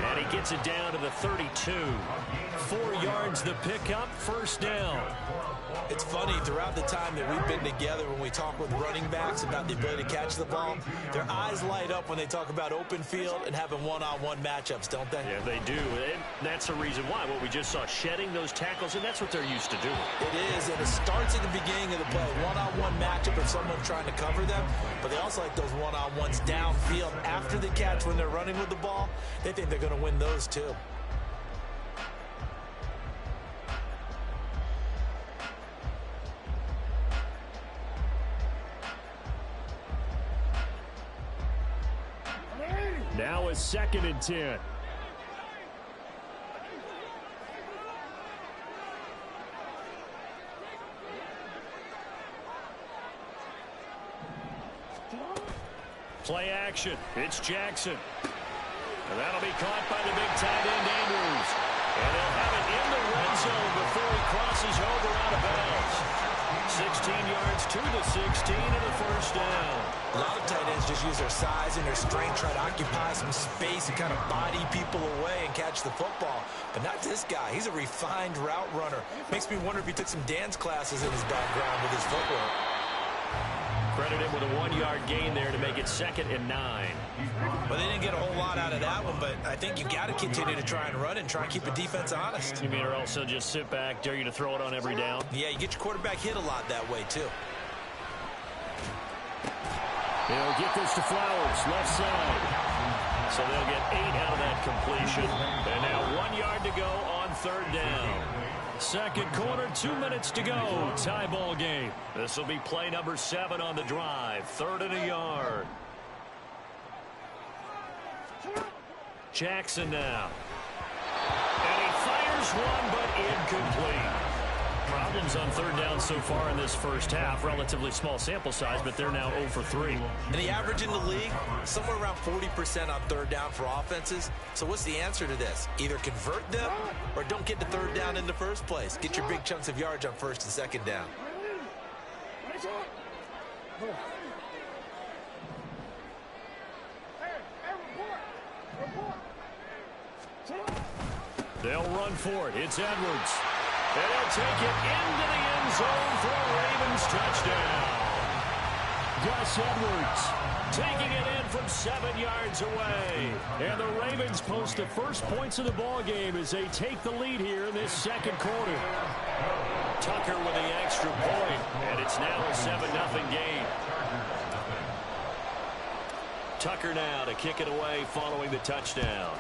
And he gets it down to the 32. 4 yards the pickup, first down. It's funny, throughout the time that we've been together, when we talk with running backs about the ability to catch the ball, their eyes light up when they talk about open field and having one-on-one matchups, don't they? Yeah, they do. And that's the reason why. What we just saw, shedding those tackles, and that's what they're used to doing. It is, and it starts at the beginning of the play. One-on-one matchup of someone trying to cover them, but they also like those one-on-ones downfield after the catch when they're running with the ball. They think they're going to win those too. Now a second and 10. Play action. It's Jackson. And that'll be caught by the big tight end, Andrews. And they'll have it in the red zone before he crosses over out of bounds. 16 yards to the 16 and a first down. A lot of tight ends just use their size and their strength, try to occupy some space and kind of body people away and catch the football. But not this guy. He's a refined route runner. Makes me wonder if he took some dance classes in his background with his footwork. Credit him with a 1-yard gain there to make it 2nd and 9. Well, they didn't get a whole lot out of that one, but I think you got to continue to try and run and try and keep the defense honest. You mean, or else he'll just sit back, dare you to throw it on every down? Yeah, you get your quarterback hit a lot that way, too. They'll get this to Flowers, left side. So they'll get 8 out of that completion. And now 1 yard to go on third down. Second quarter, 2 minutes to go. Tie ball game. This will be play number 7 on the drive. 3rd and a yard. Jackson now. And he fires one, but incomplete. Problems on third down so far in this first half. Relatively small sample size, but they're now 0 for 3. And the average in the league, somewhere around 40% on third down for offenses. So what's the answer to this? Either convert them or don't get to third down in the first place. Get your big chunks of yards on first and second down. They'll run for it. It's Edwards. And he'll take it into the end zone for a Ravens touchdown. Gus Edwards taking it in from 7 yards away. And the Ravens post the first points of the ball game as they take the lead here in this second quarter. Tucker with the extra point, and it's now a 7-0 game. Tucker now to kick it away following the touchdown.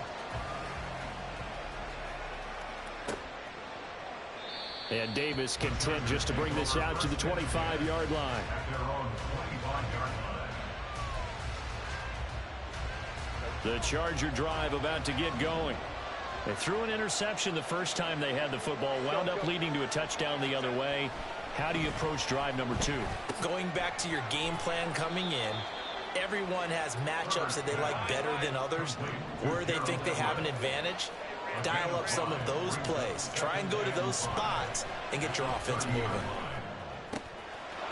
And Davis content just to bring this out to the 25-yard line. The Charger drive about to get going. They threw an interception the first time they had the football, wound up leading to a touchdown the other way. How do you approach drive number 2? Going back to your game plan coming in, everyone has matchups that they like better than others. Where they think they have an advantage, dial up some of those plays. Try and go to those spots and get your offense moving.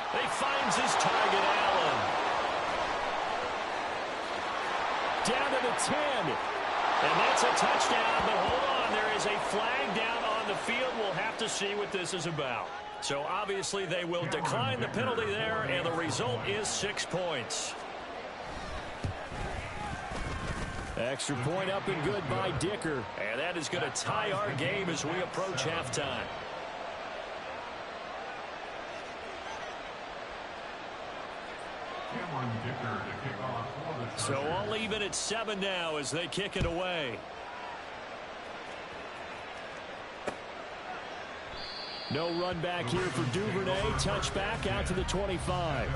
He finds his target, Allen. Down to the 10. And that's a touchdown, but hold on. There is a flag down on the field. We'll have to see what this is about. So obviously they will decline the penalty there, and the result is 6 points. Extra point up and good by Dicker. And that is going to tie our game as we approach halftime. So all even at 7 now as they kick it away. No run back here for Duvernay. Touchback out to the 25.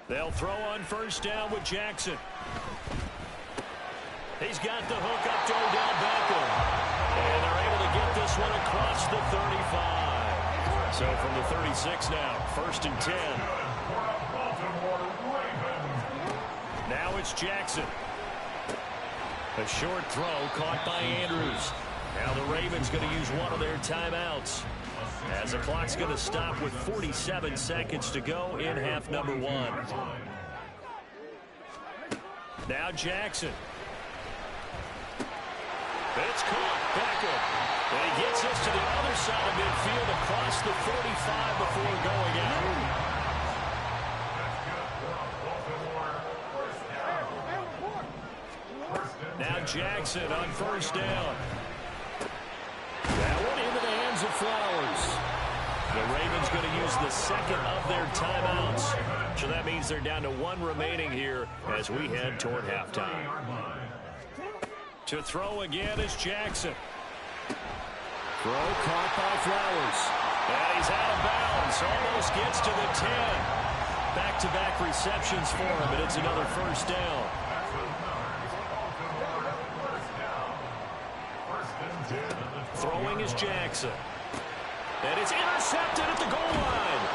They'll throw on first down with Jackson. He's got the hook up to Odell Beckham. And they're able to get this one across the 35. So from the 36 now, 1st and 10. Now it's Jackson. A short throw caught by Andrews. Now the Ravens going to use one of their timeouts, as the clock's going to stop with 47 seconds to go in half number 1. Now Jackson. It's caught. Beckham. And he gets us to the other side of midfield across the 45 before going out. Now Jackson on first down. That one into the hands of Flowers. The Ravens going to use the second of their timeouts. So that means they're down to 1 remaining here as we head toward halftime. To throw again is Jackson. Throw caught by Flowers. And he's out of bounds. Almost gets to the 10. Back-to-back receptions for him, and it's another first down. Throwing is Jackson. And it's intercepted at the goal line.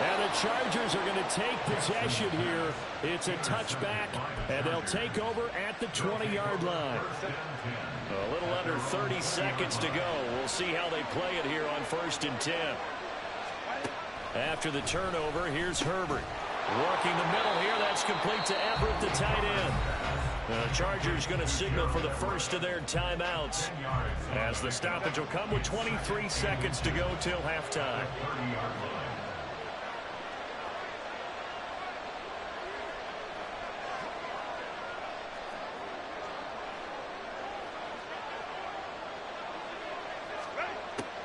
And the Chargers are going to take possession here. It's a touchback, and they'll take over at the 20-yard line. A little under 30 seconds to go. We'll see how they play it here on 1st and 10. After the turnover, here's Herbert. Working the middle here. That's complete to Everett, the tight end. The Chargers going to signal for the first of their timeouts, as the stoppage will come with 23 seconds to go till halftime.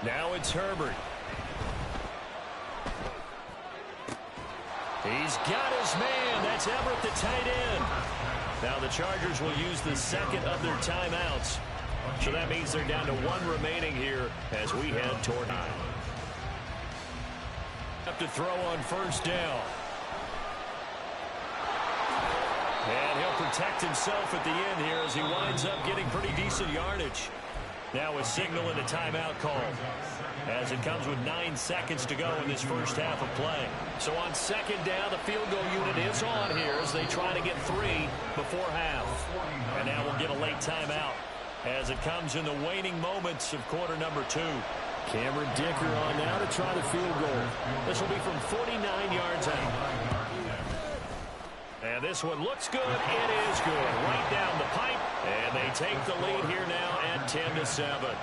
Now it's Herbert. He's got his man. That's Everett, the tight end. Now the Chargers will use the second of their timeouts. So that means they're down to 1 remaining here as we head toward 9. Have to throw on first down. And he'll protect himself at the end here as he winds up getting pretty decent yardage. Now a signal and a timeout call, as it comes with 9 seconds to go in this first half of play. So on second down, the field goal unit is on here as they try to get 3 before half. And now we'll get a late timeout as it comes in the waning moments of quarter number 2. Cameron Dicker on now to try the field goal. This will be from 49 yards out. And this one looks good. It is good. Right down the pipe. And they take the lead here now at 10-7.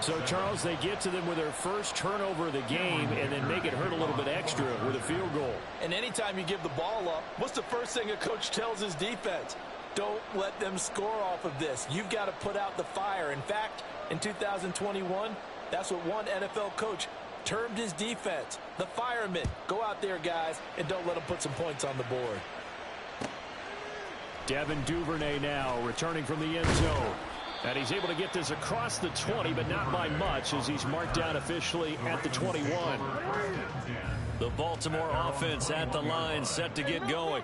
So, Charles, they get to them with their first turnover of the game and then make it hurt a little bit extra with a field goal. And anytime you give the ball up, what's the first thing a coach tells his defense? Don't let them score off of this. You've got to put out the fire. In fact, in 2021, that's what one NFL coach termed his defense, the firemen. Go out there, guys, and don't let them put some points on the board. Devin Duvernay now returning from the end zone. And he's able to get this across the 20, but not by much as he's marked down officially at the 21. The Baltimore offense at the line set to get going.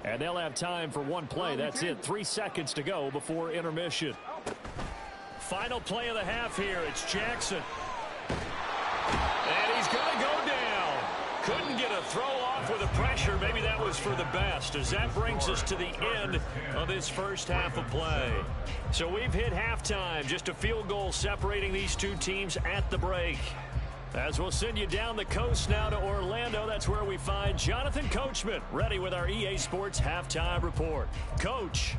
And they'll have time for one play. That's it. 3 seconds to go before intermission. Final play of the half here. It's Jackson. And he's going to go down. Couldn't get a throw off with the pressure. Maybe that was for the best, as that brings us to the end of this first half of play. So we've hit halftime. Just a field goal separating these two teams at the break. As we'll send you down the coast now to Orlando, that's where we find Jonathan Coachman, ready with our EA Sports Halftime Report. Coach.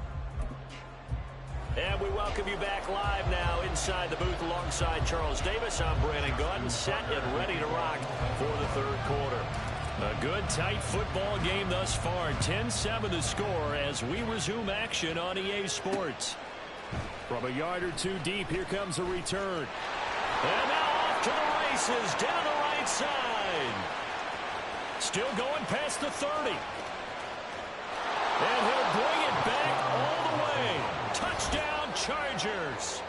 And we welcome you back live now inside the booth alongside Charles Davis. I'm Brandon Gaudin, set and ready to rock for the third quarter. A good, tight football game thus far. 10-7 the score as we resume action on EA Sports. From a yard or two deep, here comes a return. And now off to the races down the right side. Still going past the 30. And he'll bring it back all the way. Touchdown, Chargers.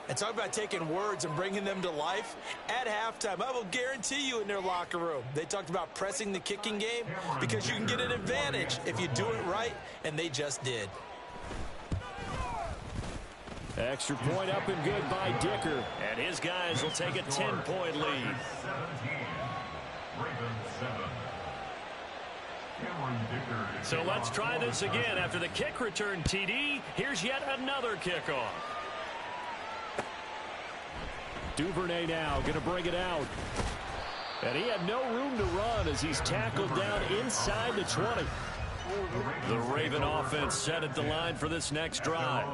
And talk about taking words and bringing them to life. At halftime, I will guarantee you in their locker room, they talked about pressing the kicking game because you can get an advantage if you do it right, and they just did. Extra point up and good by Dicker. And his guys will take a 10-point lead. So let's try this again. After the kick return TD, here's yet another kickoff. Duvernay now going to bring it out. And he had no room to run as he's tackled down inside the 20. The Raven offense set at the line for this next drive.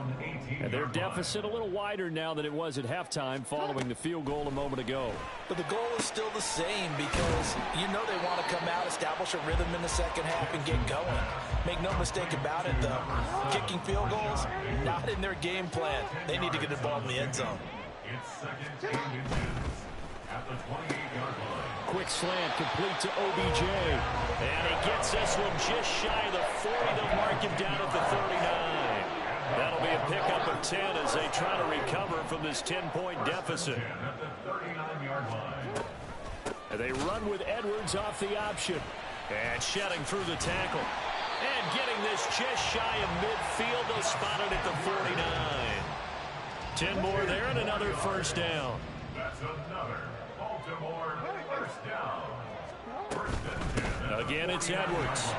And their deficit a little wider now than it was at halftime following the field goal a moment ago. But the goal is still the same because you know they want to come out, establish a rhythm in the second half, and get going. Make no mistake about it, though. Kicking field goals, not in their game plan. They need to get the ball in the end zone. It's second and inches at the 28-yard line. Quick slant complete to OBJ. And he gets this one just shy of the 40. They'll mark him down at the 39. That'll be a pickup of 10 as they try to recover from this 10-point deficit. At the 39-yard line. And they run with Edwards off the option. And shedding through the tackle. And getting this just shy of midfield. They'll spot it at the 49. 10 more there and another first down. That's another Baltimore first down. First and 10. Again, it's Edwards.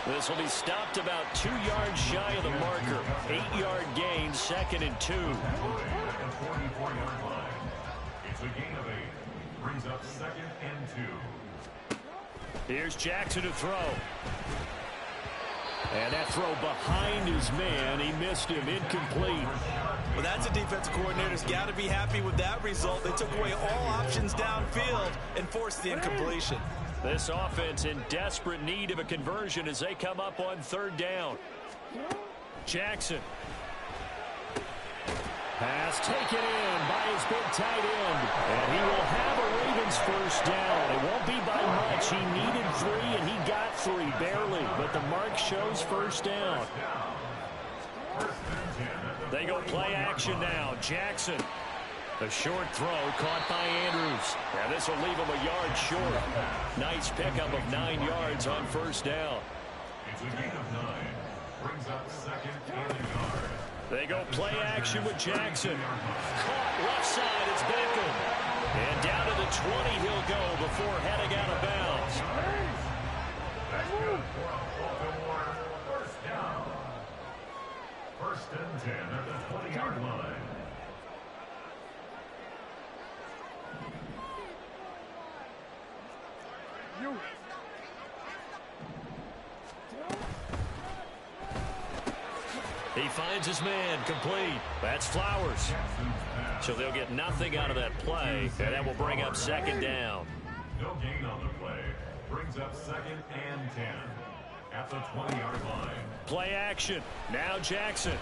This will be stopped about 2 yards shy of the marker. 8-yard gain, 2nd and 2. At the 44-yard line. It's a gain of 8. Brings up 2nd and 2. Here's Jackson to throw. And that throw behind his man. He missed him. Incomplete. Well, that's a defensive coordinator's got to be happy with that result. They took away all options downfield and forced the incompletion. This offense in desperate need of a conversion as they come up on 3rd down. Jackson. Pass taken in by his big tight end. And he will have a Ravens first down. It won't be by much. He needed 3, and he got 3, barely. But the mark shows first down. They go play action now. Jackson. A short throw caught by Andrews. And this will leave him a yard short. Nice pickup of 9 yards on first down. It's a gain of 9. Brings up 2nd and a yard. They go play action with Jackson. Caught left side. It's Beckham. And down to the 20 he'll go before heading out of bounds. That's good for a Baltimore first down. First and 10 at the 20-yard line. finds his man, complete. That's Flowers. So they'll get nothing out of that play, and that will bring up second down. No gain on the play. Brings up 2nd and 10 at the 20-yard line. Play action. Now Jackson.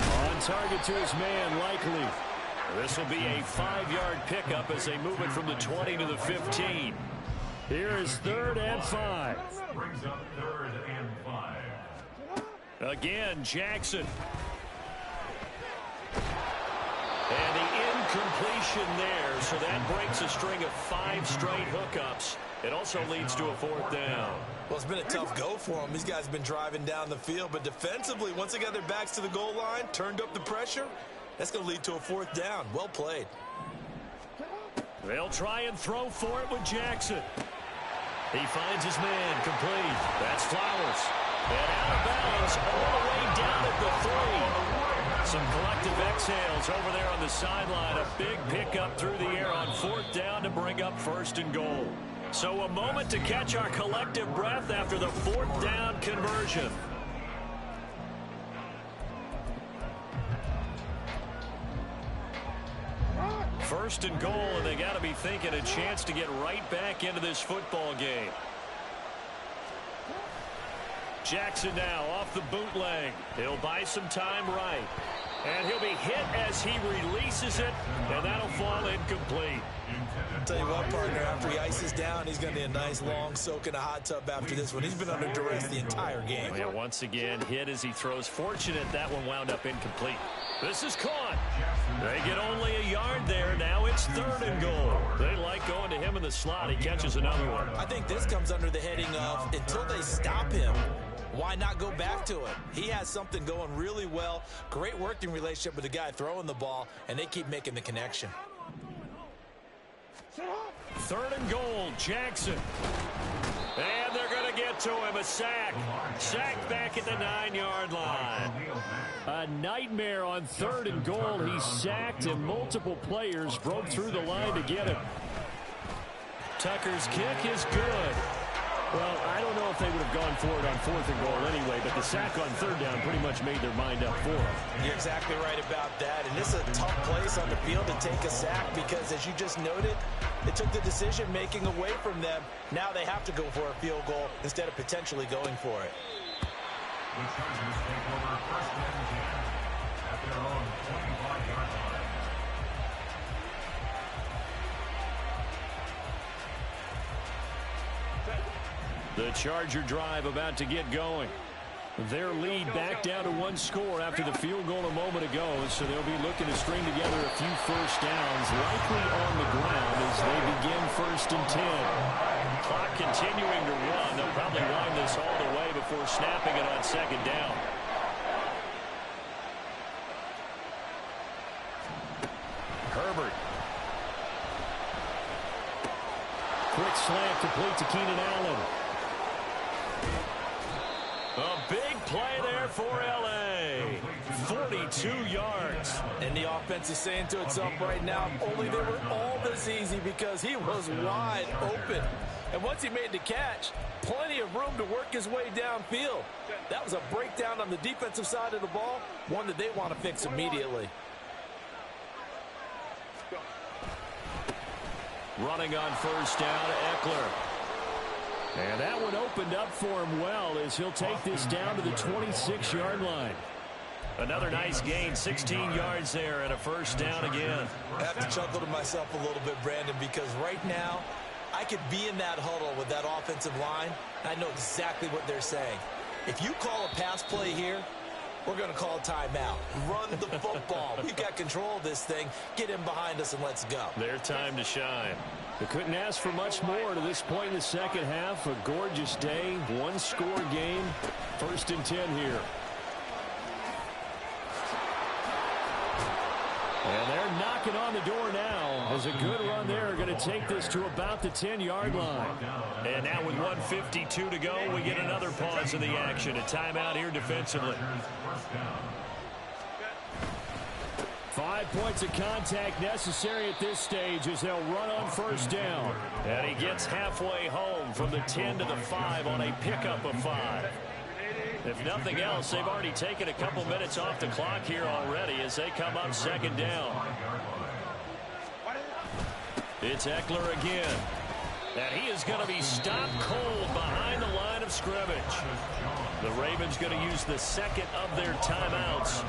On target to his man, likely. This will be a 5-yard pickup as they move it from the 20 to the 15. Here is 3rd and 5. Brings up 3rd and 5. Again, Jackson. And the incompletion there, so that breaks a string of 5 straight hookups. It also leads to a 4th down. Well, it's been a tough go for them. These guys have been driving down the field, but defensively, once they got their backs to the goal line, turned up the pressure, that's going to lead to a 4th down. Well played. They'll try and throw for it with Jackson. He finds his man, complete. That's Flowers. And out of bounds all the way down at the 3. Some collective exhales over there on the sideline. A big pickup through the air on 4th down to bring up 1st and goal. So a moment to catch our collective breath after the 4th down conversion. First and goal, and they got to be thinking a chance to get right back into this football game. Jackson now off the bootleg. He'll buy some time right. And he'll be hit as he releases it, and that'll fall incomplete. I'll tell you what, partner, after he ices down, he's going to need a nice long soak in a hot tub after this one. He's been under duress the entire game. Yeah, once again, hit as he throws. Fortunate that one wound up incomplete. This is caught. They get only a yard there. Now it's 3rd and goal. They like going to him in the slot. He catches another one. I think this comes under the heading of, until they stop him, why not go back to it? He has something going really well. Great working relationship with the guy throwing the ball, and they keep making the connection. 3rd and goal, Jackson. And they're going to get to him. A sack. Sack back at the 9-yard line. A nightmare on 3rd and goal. He's sacked, and multiple players broke through the line to get him. Tucker's kick is good. Well, I don't know if they would have gone for it on 4th and goal anyway, but the sack on 3rd down pretty much made their mind up for him. You're exactly right about that, and this is a tough place on the field to take a sack because, as you just noted, they took the decision-making away from them. Now they have to go for a field goal instead of potentially going for it. The Chargers take over 1st and 10 at their own 25-yard line. The Charger drive about to get going. Their lead back down to 1 score after the field goal a moment ago, so they'll be looking to string together a few first downs, likely on the ground as they begin 1st and 10. Clock continuing to run. They'll probably wind this all the way before snapping it on 2nd down. Herbert. Quick slant complete to Keenan Allen. A big play there for L.A. 42 yards. And the offense is saying to itself right now, only they were all this easy because he was wide open. And once he made the catch, plenty of room to work his way downfield. That was a breakdown on the defensive side of the ball, one that they want to fix immediately. Running on 1st down, Eckler. And that one opened up for him well as he'll take this down to the 26-yard line. Another nice gain, 16 yards there and a 1st down again. I have to chuckle to myself a little bit, Brandon, because right now I could be in that huddle with that offensive line. I know exactly what they're saying. If you call a pass play here, we're going to call a timeout. Run the football. We've got control of this thing. Get in behind us and let's go. Their time to shine. They couldn't ask for much more to this point in the second half. A gorgeous day, 1-score game. 1st and 10 here. And they're knocking on the door now as a good run there. Going to take this to about the 10-yard line. And now with 1:52 to go, we get another pause in the action. A timeout here defensively. 5 points of contact necessary at this stage as they'll run on 1st down. And he gets halfway home from the 10 to the 5 on a pickup of 5. If nothing else, they've already taken a couple minutes off the clock here already as they come up second down. It's Eckler again. And he is going to be stopped cold behind the line of scrimmage. The Ravens going to use the second of their timeouts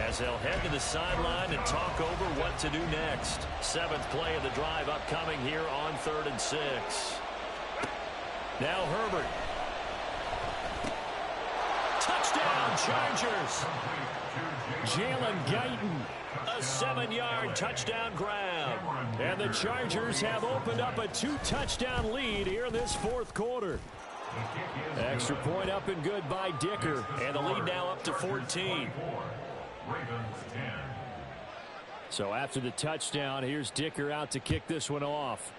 as they'll head to the sideline and talk over what to do next. Seventh play of the drive upcoming here on 3rd and 6. Now Herbert. Touchdown, Chargers. Jalen Guyton. A 7-yard touchdown grab. And the Chargers have opened up a 2-touchdown lead here in this 4th quarter. Extra point up and good by Dicker. And the lead now up to 14. So after the touchdown, here's Dicker out to kick this one off.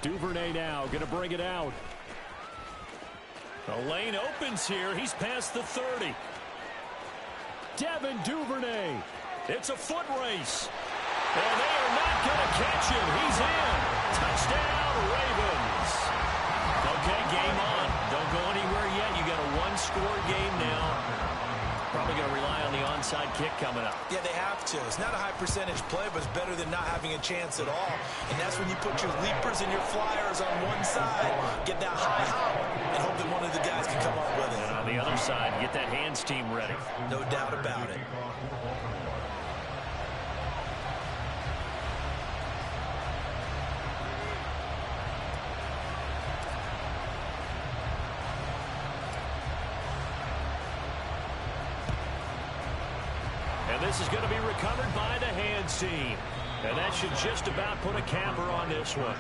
Duvernay now going to bring it out. The lane opens here. He's past the 30. Devin Duvernay. It's a foot race. And they are not going to catch him. He's in. Touchdown, Ravens. Okay, game on. Don't go anywhere yet. You got a one-score game now. Probably going to rely on the onside kick coming up. Yeah, they have to. It's not a high percentage play, but it's better than not having a chance at all. And that's when you put your leapers and your flyers on one side, get that high hop, and hope that one of the guys can come up with it. And on the other side, get that hands team ready. No doubt about it. And this is going to be recovered by the hands team. And that should just about put a capper on this one.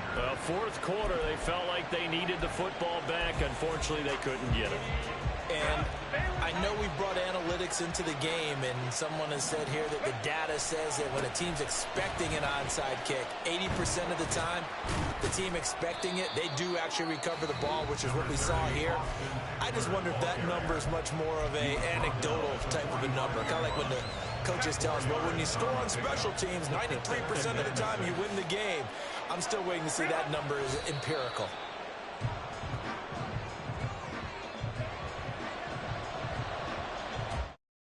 4th quarter, they felt like they needed the football back. Unfortunately, they couldn't get it. And I know we brought analytics into the game, and someone has said here that the data says that when a team's expecting an onside kick, 80% of the time, the team expecting it, they do actually recover the ball, which is what we saw here. I just wonder if that number is much more of a anecdotal type of a number. Kind of like when the coaches tell us, well, when you score on special teams, 93% of the time you win the game. I'm still waiting to see that number is empirical.